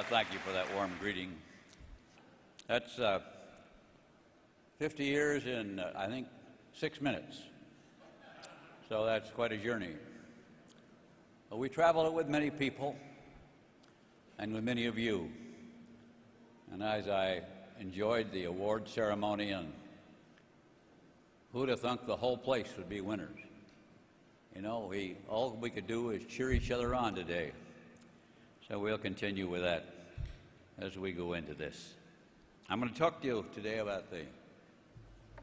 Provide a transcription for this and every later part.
Thank you for that warm greeting. That's 50 years in, I think, 6 minutes. So that's quite a journey. But we traveled it with many people and with many of you. And as I enjoyed the award ceremony, and who'd have thunk the whole place would be winners? You know, all we could do is cheer each other on today. So we'll continue with that as we go into this. I'm going to talk to you today about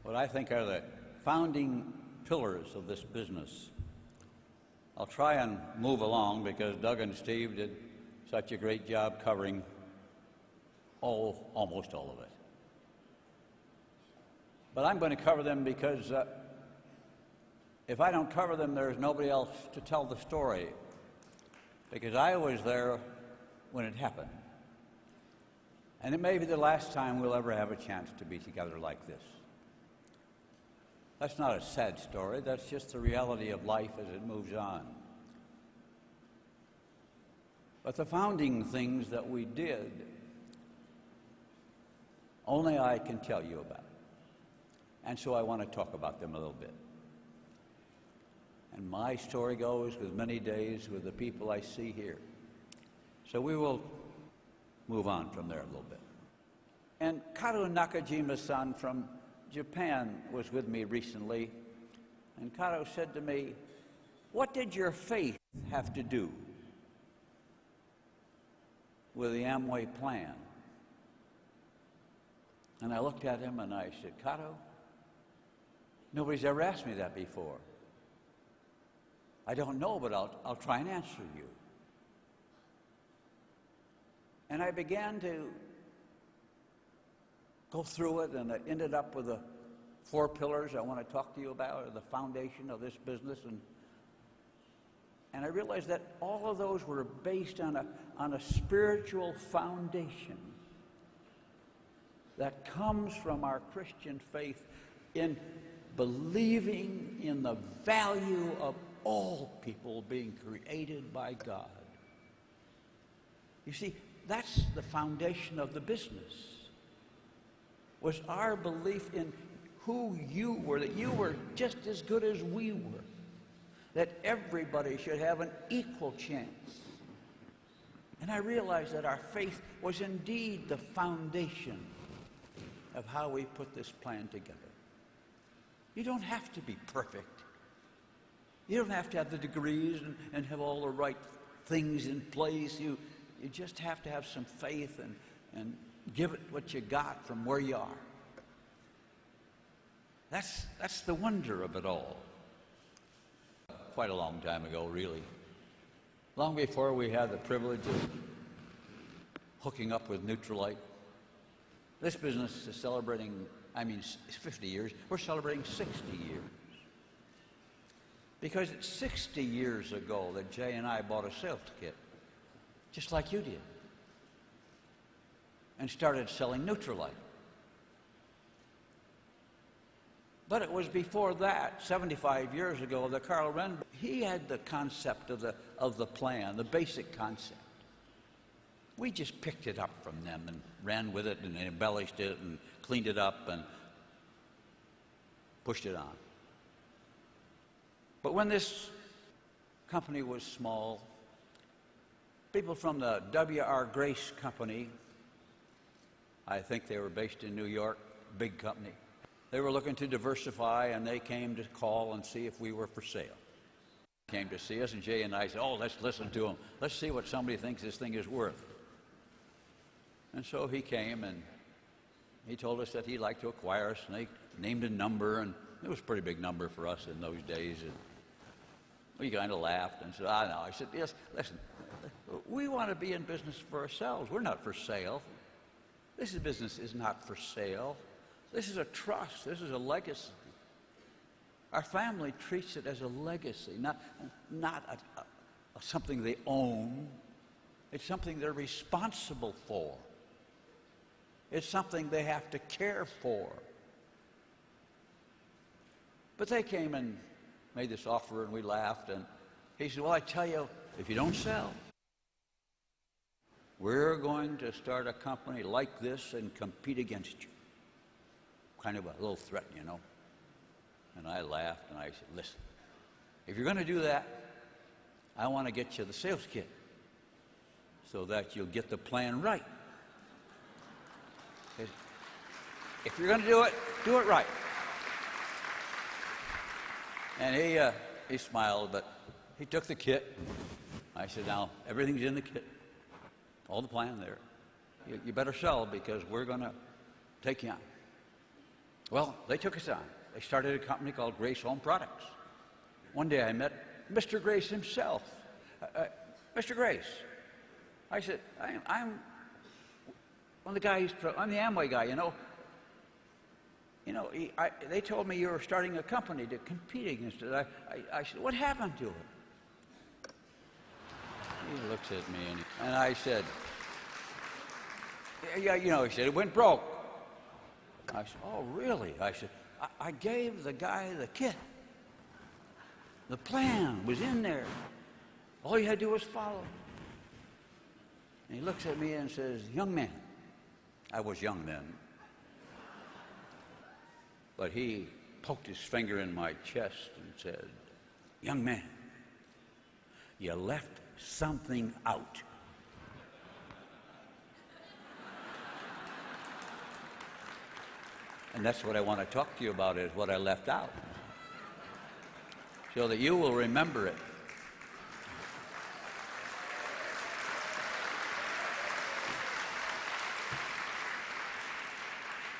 what I think are the founding pillars of this business. I'll try and move along because Doug and Steve did such a great job covering almost all of it. But I'm going to cover them because if I don't cover them, there's nobody else to tell the story, because I was there when it happened. And it may be the last time we'll ever have a chance to be together like this. That's not a sad story. That's just the reality of life as it moves on. But the founding things that we did, only I can tell you about. And so I want to talk about them a little bit. And my story goes with many days with the people I see here. So we will move on from there a little bit. And Kato Nakajima-san from Japan was with me recently. And Kato said to me, "What did your faith have to do with the Amway plan?" And I looked at him and I said, "Kato, nobody's ever asked me that before. I don't know, but I'll try and answer you." And I began to go through it, and I ended up with the 4 pillars I want to talk to you about, or the foundation of this business. And I realized that all of those were based on a spiritual foundation that comes from our Christian faith in believing in the value of all people being created by God. You see, that's the foundation of the business, was our belief in who you were, that you were just as good as we were, that everybody should have an equal chance. And I realized that our faith was indeed the foundation of how we put this plan together. You don't have to be perfect. You don't have to have the degrees and have all the right things in place. You just have to have some faith and give it what you got from where you are. That's the wonder of it all. Quite a long time ago, really. Long before we had the privilege of hooking up with Neutralite. This business is celebrating, 50 years. We're celebrating 60 years. Because it's 60 years ago that Jay and I bought a sales kit, just like you did, and started selling Neutralite. But it was before that, 75 years ago, that Carl Wren, he had the concept of the plan, the basic concept. We just picked it up from them and ran with it and embellished it and cleaned it up and pushed it on. But when this company was small, people from the W.R. Grace Company, I think they were based in New York, big company, they were looking to diversify, and they came to call and see if we were for sale. They came to see us, and Jay and I said, "Oh, let's listen to them. Let's see what somebody thinks this thing is worth." And so he came, and he told us that he'd like to acquire us, and they named a number, and it was a pretty big number for us in those days. And we kind of laughed and said, "Ah, no." I said, "Yes, listen, we want to be in business for ourselves. We're not for sale. This business is not for sale. This is a trust. This is a legacy. Our family treats it as a legacy, not something they own. It's something they're responsible for. It's something they have to care for." But they came and made this offer, and we laughed, and he said, "Well, I tell you, if you don't sell, we're going to start a company like this and compete against you. Kind of a little threat, you know. And I laughed and I said, listen, if you're going to do that, I want to get you the sales kit so that you'll get the plan right. If you're going to do it right. And he smiled, but he took the kit. I said, now, everything's in the kit. All the plan there. You better sell because we're going to take you on. Well, they took us on. They started a company called Grace Home Products. One day I met Mr. Grace himself. Mr. Grace. I said, I'm one of the guys, I'm the Amway guy, you know. They told me you were starting a company to compete against it. I said, what happened to it? He looks at me and I said, yeah, you know, he said, it went broke. I said, oh, really? I said, I gave the guy the kit. The plan was in there. All you had to do was follow. And he looks at me and says, young man. I was young then. But he poked his finger in my chest and said, young man, you left something out. And that's what I want to talk to you about, is what I left out, so that you will remember it.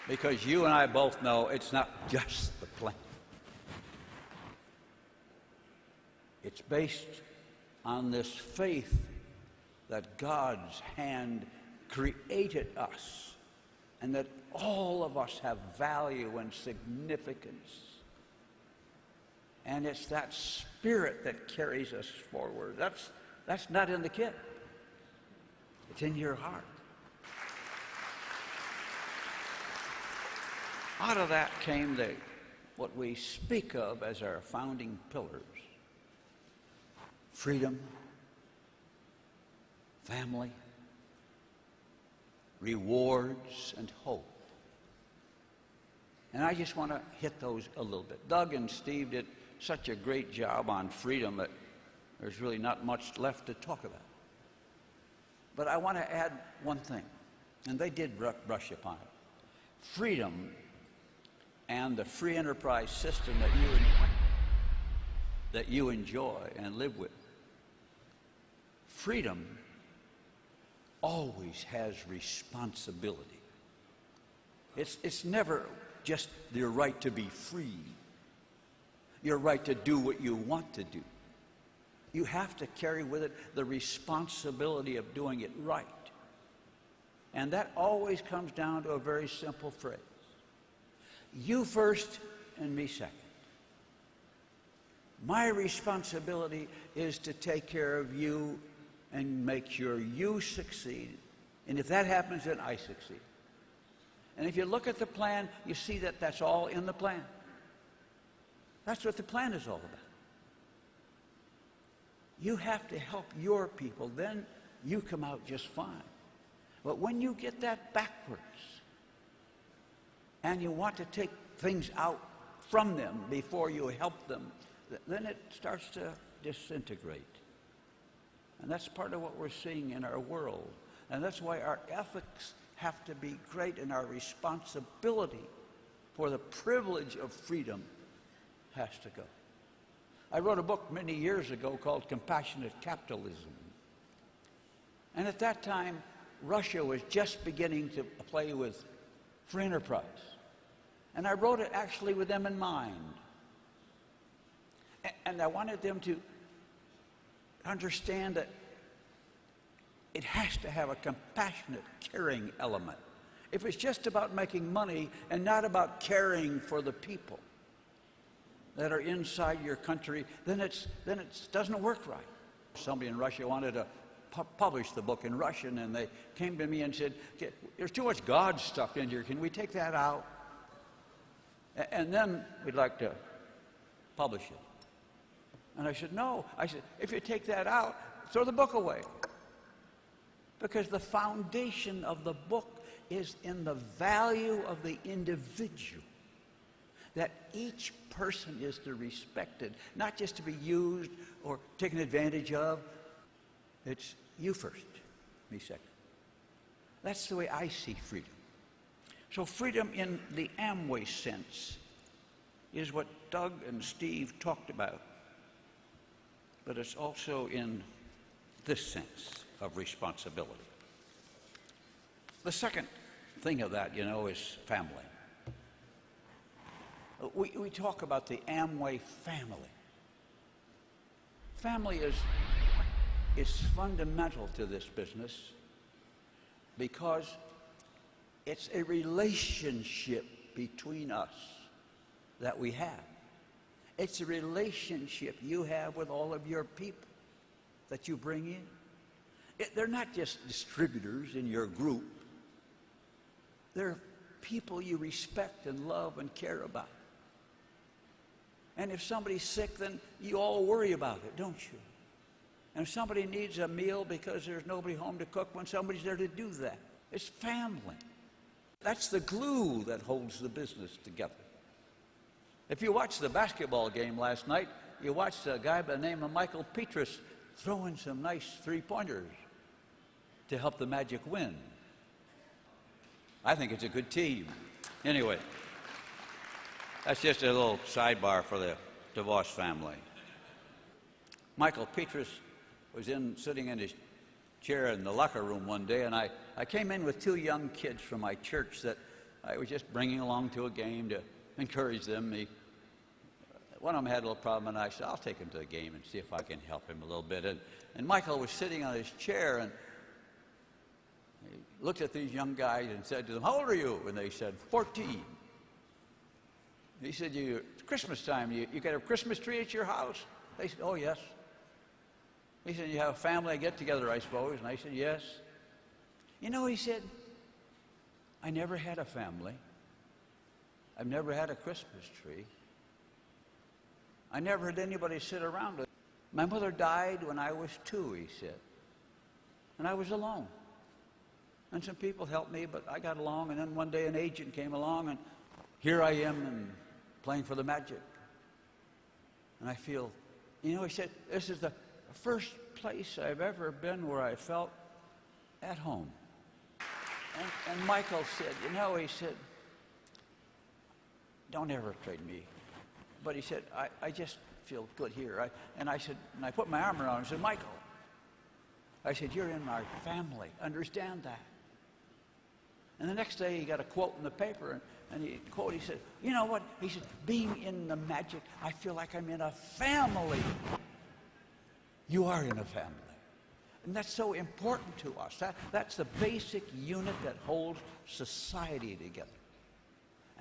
Because you and I both know it's not just the plan. It's based on this faith that God's hand created us and that all of us have value and significance. And it's that spirit that carries us forward. That's not in the kit. It's in your heart. Out of that came what we speak of as our founding pillars: freedom, family, rewards, and hope. And I just want to hit those a little bit. Doug and Steve did such a great job on freedom that there's really not much left to talk about. But I want to add one thing, and they did brush upon it. Freedom and the free enterprise system that you enjoy and live with. Freedom always has responsibility. It's never just your right to be free, your right to do what you want to do. You have to carry with it the responsibility of doing it right. And that always comes down to a very simple phrase: you first and me second. My responsibility is to take care of you and make sure you succeed. And if that happens, then I succeed. And if you look at the plan, you see that that's all in the plan. That's what the plan is all about. You have to help your people, then you come out just fine. But when you get that backwards, and you want to take things out from them before you help them, then it starts to disintegrate. And that's part of what we're seeing in our world. And that's why our ethics have to be great, and our responsibility for the privilege of freedom has to go. I wrote a book many years ago called Compassionate Capitalism. And at that time, Russia was just beginning to play with free enterprise. And I wrote it actually with them in mind. And I wanted them to understand that it has to have a compassionate, caring element. If it's just about making money and not about caring for the people that are inside your country, then it doesn't work right. Somebody in Russia wanted to publish the book in Russian, and they came to me and said, there's too much God stuff in here. Can we take that out? And then we'd like to publish it. And I said, no. I said, if you take that out, throw the book away. Because the foundation of the book is in the value of the individual. That each person is to be respected, not just to be used or taken advantage of. It's you first, me second. That's the way I see freedom. So freedom in the Amway sense is what Doug and Steve talked about. But it's also in this sense of responsibility. The second thing of that, is family. We talk about the Amway family. Family is fundamental to this business because it's a relationship between us that we have. It's a relationship you have with all of your people that you bring in. They're not just distributors in your group. They're people you respect and love and care about. And if somebody's sick, then you all worry about it, don't you? And if somebody needs a meal because there's nobody home to cook, when somebody's there to do that. It's family. That's the glue that holds the business together. If you watched the basketball game last night, you watched a guy by the name of Michael Petrus throwing some nice three-pointers to help the Magic win. I think it's a good team. Anyway, that's just a little sidebar for the DeVos family. Michael Petrus was sitting in his chair in the locker room one day, and I came in with two young kids from my church that I was just bringing along to a game to encourage them. One of them had a little problem, and I said, I'll take him to the game and see if I can help him a little bit. And Michael was sitting on his chair, and he looked at these young guys and said to them, how old are you? And they said, 14. He said, it's Christmas time. You got a Christmas tree at your house? They said, oh, yes. He said, you have a family get-together, I suppose? And I said, yes. He said, I never had a family. I've never had a Christmas tree. I never had anybody sit around it. My mother died when I was 2, he said. And I was alone. And some people helped me, but I got along. And then one day an agent came along, and here I am and playing for the Magic. And I feel, he said, this is the first place I've ever been where I felt at home. And Michael said, he said, don't ever trade me. But he said, I just feel good here. And I put my arm around him and said, Michael, I said, you're in our family. Understand that. And the next day he got a quote in the paper, and he said, you know what? He said, being in the Magic, I feel like I'm in a family. You are in a family. And that's so important to us. That's the basic unit that holds society together.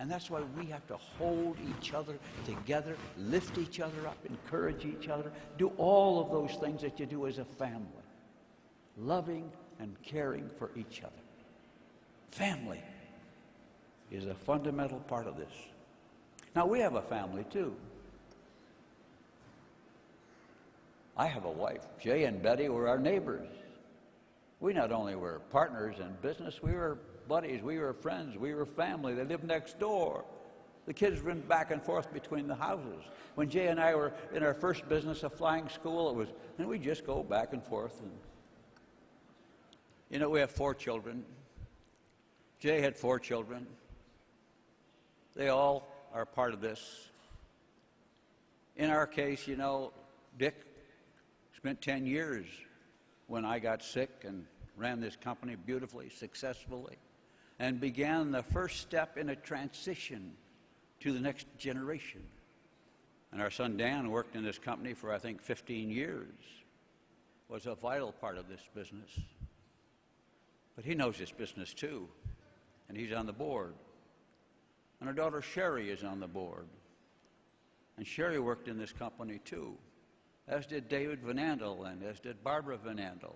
And that's why we have to hold each other together, lift each other up, encourage each other, do all of those things that you do as a family, loving and caring for each other. Family is a fundamental part of this. Now, we have a family, too. I have a wife. Jay and Betty were our neighbors. We not only were partners in business, we were buddies, we were friends, we were family. They lived next door. The kids went back and forth between the houses. When Jay and I were in our first business, a flying school, and we'd just go back and forth. And, we have 4 children. Jay had 4 children. They all are part of this. In our case, Dick spent 10 years when I got sick and ran this company beautifully, successfully, and began the first step in a transition to the next generation. And our son Dan worked in this company for, I think, 15 years, was a vital part of this business. But he knows this business too, and he's on the board. And our daughter Sherry is on the board. And Sherry worked in this company too, as did David Van Andel, and as did Barbara Van Andel,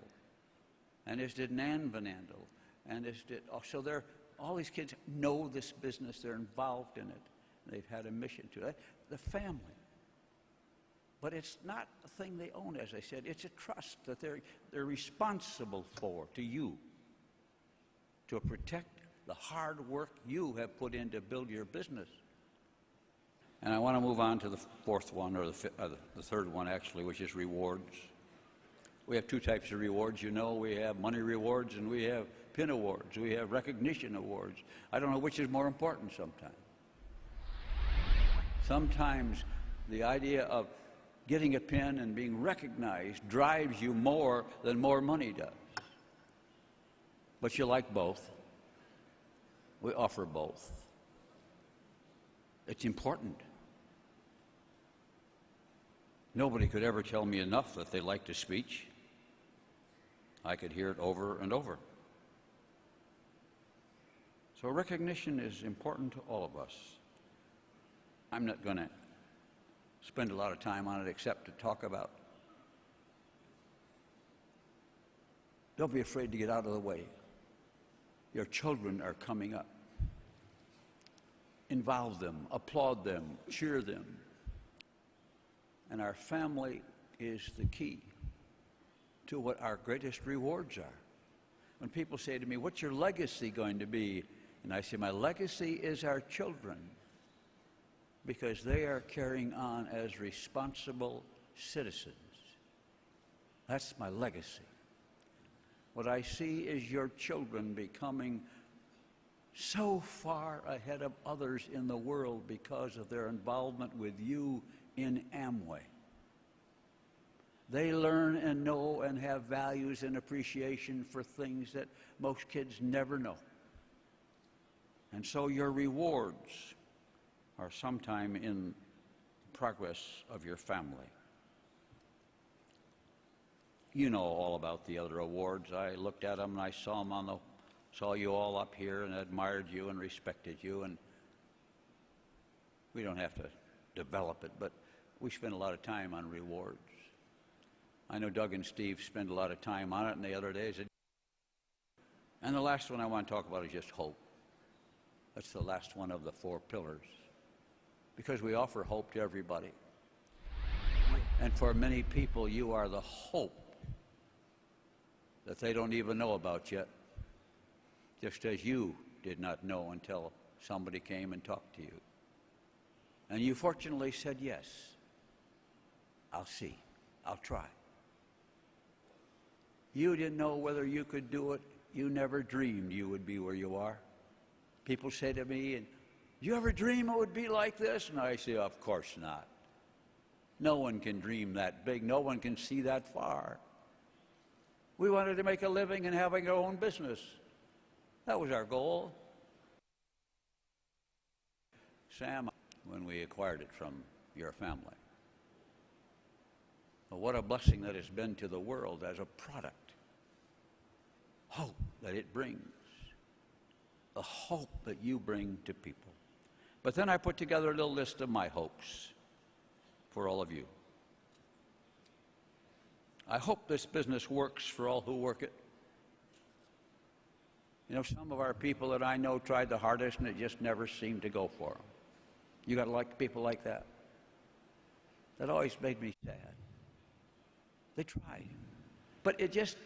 and as did Nan Van Andel, and as did, so all these kids know this business, they're involved in it, they've had a mission to it. The family. But it's not a thing they own, as I said. It's a trust that they're responsible for to you, to protect the hard work you have put in to build your business. And I want to move on to the fourth one, or the third one, actually, which is rewards. We have two types of rewards. You know, we have money rewards and we have pin awards. We have recognition awards. I don't know which is more important sometimes. Sometimes the idea of getting a pin and being recognized drives you more than more money does. But you like both. We offer both. It's important. Nobody could ever tell me enough that they liked a speech. I could hear it over and over. So recognition is important to all of us. I'm not going to spend a lot of time on it except to talk about. Don't be afraid to get out of the way. Your children are coming up. Involve them, applaud them, cheer them. And our family is the key to what our greatest rewards are. When people say to me, "What's your legacy going to be?" And I say, my legacy is our children, because they are carrying on as responsible citizens. That's my legacy. What I see is your children becoming so far ahead of others in the world because of their involvement with you in Amway. They learn and know and have values and appreciation for things that most kids never know. And so your rewards are sometime in progress of your family. You know all about the other awards. I looked at them and I saw them saw you all up here and admired you and respected you. And we don't have to develop it, but we spend a lot of time on rewards. I know Doug and Steve spend a lot of time on it, and the other days. And the last one I want to talk about is just hope. That's the last one of the four pillars, because we offer hope to everybody. And for many people, you are the hope that they don't even know about yet, just as you did not know until somebody came and talked to you. And you fortunately said, yes, I'll see, I'll try. You didn't know whether you could do it. You never dreamed you would be where you are. People say to me, "Do you ever dream it would be like this?" And I say, of course not. No one can dream that big. No one can see that far. We wanted to make a living and having our own business. That was our goal. Sam, when we acquired it from your family. Well, what a blessing that has been to the world as a product. Hope that it brings. The hope that you bring to people. But then I put together a little list of my hopes for all of you. I hope this business works for all who work it. You know, some of our people that I know tried the hardest and it just never seemed to go for them. You got to like people like that. That always made me sad. They tried, but it just,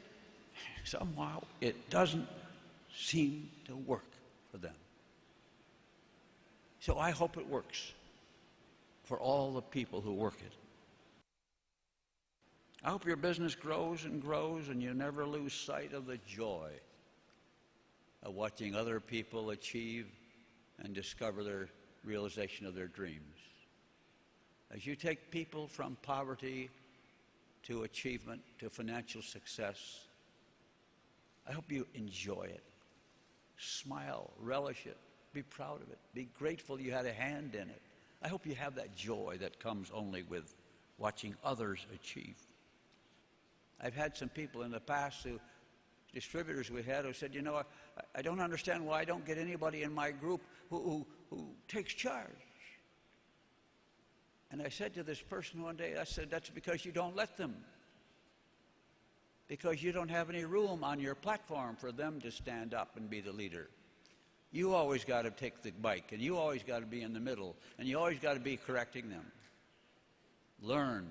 somehow, it doesn't seem to work for them. So I hope it works for all the people who work it. I hope your business grows and grows and you never lose sight of the joy of watching other people achieve and discover their realization of their dreams. As you take people from poverty to achievement, to financial success, I hope you enjoy it. Smile, relish it, be proud of it, be grateful you had a hand in it. I hope you have that joy that comes only with watching others achieve. I've had some people in the past distributors we had who said, you know, I don't understand why I don't get anybody in my group who takes charge. And I said to this person one day, I said, that's because you don't let them. Because you don't have any room on your platform for them to stand up and be the leader. You always got to take the mic, and you always got to be in the middle, and you always got to be correcting them. Learn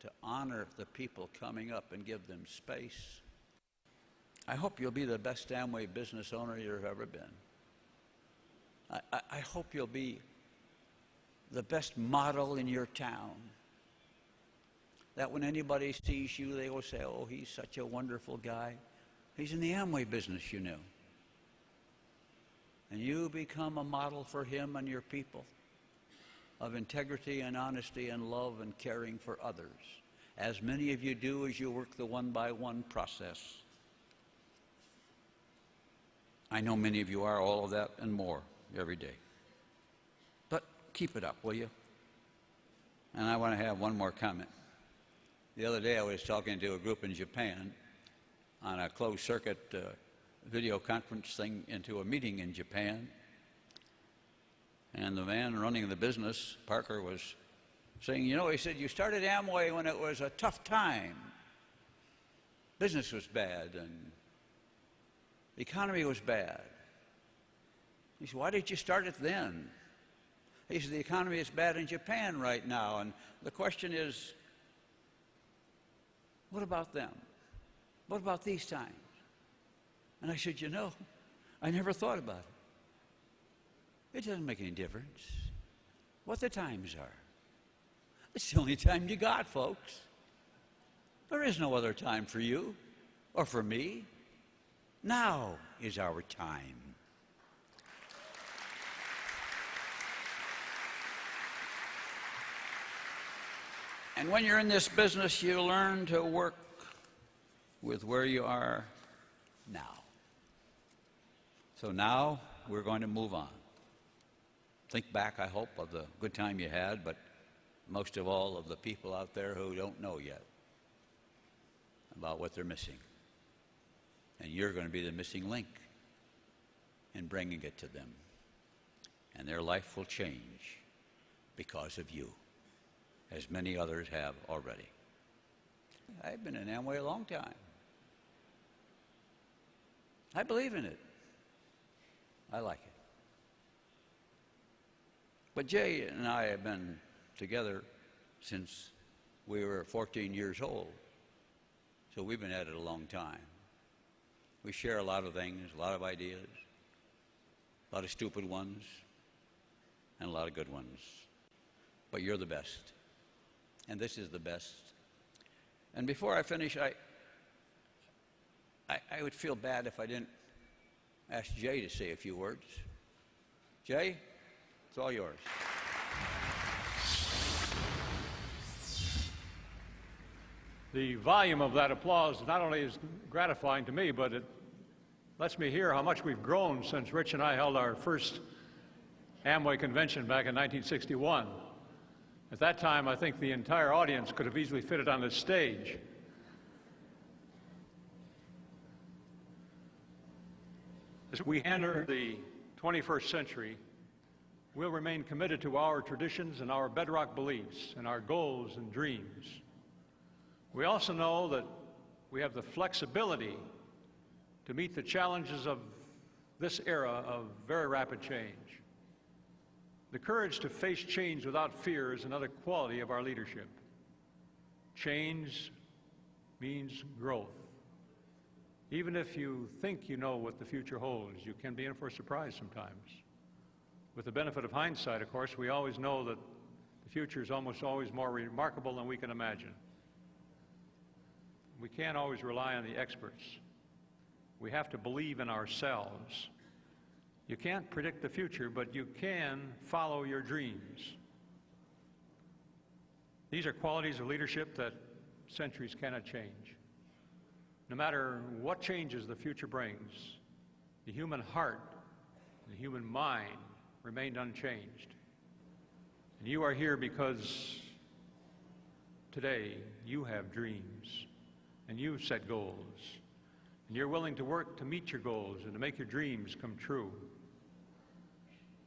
to honor the people coming up and give them space. I hope you'll be the best Amway business owner you've ever been. I hope you'll be the best model in your town. That when anybody sees you, they will say, oh, he's such a wonderful guy. He's in the Amway business, you know. And you become a model for him and your people of integrity and honesty and love and caring for others, as many of you do as you work the one-by-one process. I know many of you are all of that and more every day. But keep it up, will you? And I want to have one more comment. The other day I was talking to a group in Japan on a closed-circuit video conference thing into a meeting in Japan. And the man running the business, Parker, was saying, you know, he said, you started Amway when it was a tough time. Business was bad and the economy was bad. He said, why did you start it then? He said, the economy is bad in Japan right now. And the question is, what about them? What about these times? And I said, you know, I never thought about it. It doesn't make any difference what the times are. It's the only time you got, folks. There is no other time for you or for me. Now is our time. And when you're in this business, you learn to work with where you are now. So now we're going to move on. Think back, I hope, of the good time you had, but most of all of the people out there who don't know yet about what they're missing. And you're going to be the missing link in bringing it to them. And their life will change because of you, as many others have already. I've been in Amway a long time. I believe in it. I like it. But Jay and I have been together since we were 14 years old. So we've been at it a long time. We share a lot of things, a lot of ideas, a lot of stupid ones, and a lot of good ones. But you're the best. And this is the best. And before I finish, I would feel bad if I didn't ask Jay to say a few words. Jay, it's all yours. The volume of that applause not only is gratifying to me, but it lets me hear how much we've grown since Rich and I held our first Amway convention back in 1961. At that time, I think the entire audience could have easily fitted on this stage. As we enter the 21st century, we'll remain committed to our traditions and our bedrock beliefs and our goals and dreams. We also know that we have the flexibility to meet the challenges of this era of very rapid change. The courage to face change without fear is another quality of our leadership. Change means growth. Even if you think you know what the future holds, you can be in for a surprise sometimes. With the benefit of hindsight, of course, we always know that the future is almost always more remarkable than we can imagine. We can't always rely on the experts. We have to believe in ourselves. You can't predict the future, but you can follow your dreams. These are qualities of leadership that centuries cannot change. No matter what changes the future brings, the human heart, the human mind remained unchanged. And you are here because today you have dreams and you've set goals. And you're willing to work to meet your goals and to make your dreams come true.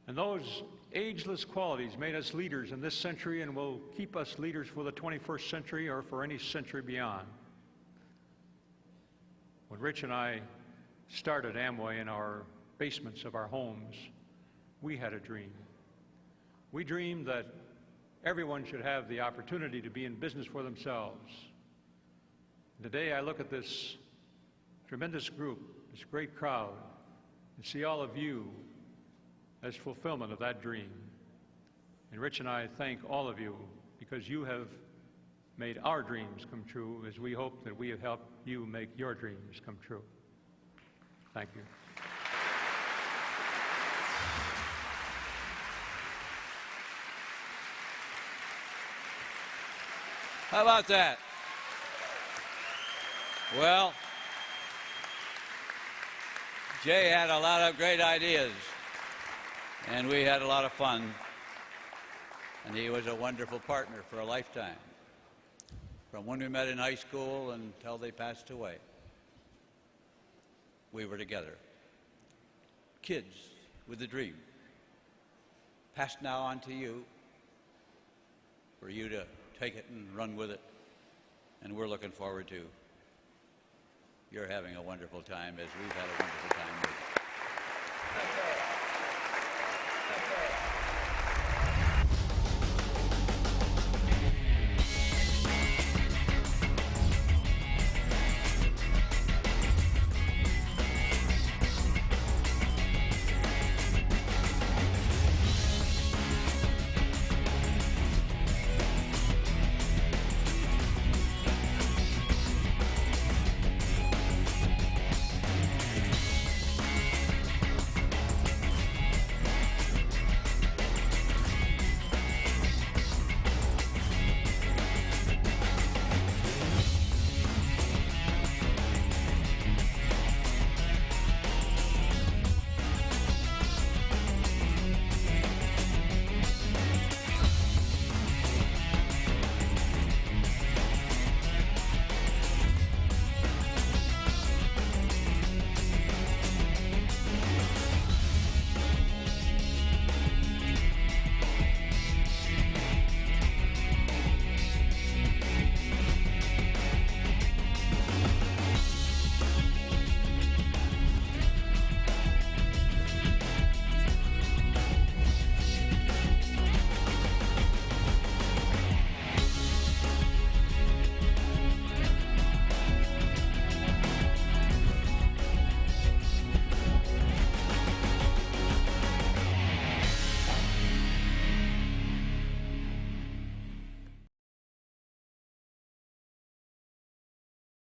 And those ageless qualities made us leaders in this century and will keep us leaders for the 21st century or for any century beyond. When Rich and I started Amway in our basements of our homes, we had a dream. We dreamed that everyone should have the opportunity to be in business for themselves. Today I look at this tremendous group, this great crowd, and see all of you as fulfillment of that dream. And Rich and I thank all of you because you have made our dreams come true, as we hope that we have helped you make your dreams come true. Thank you. How about that? Well, Jay had a lot of great ideas, and we had a lot of fun, and he was a wonderful partner for a lifetime, from when we met in high school until they passed away. We were together, kids with a dream, passed now on to you, for you to take it and run with it, and we're looking forward to you're having a wonderful time as we've had a wonderful time with you.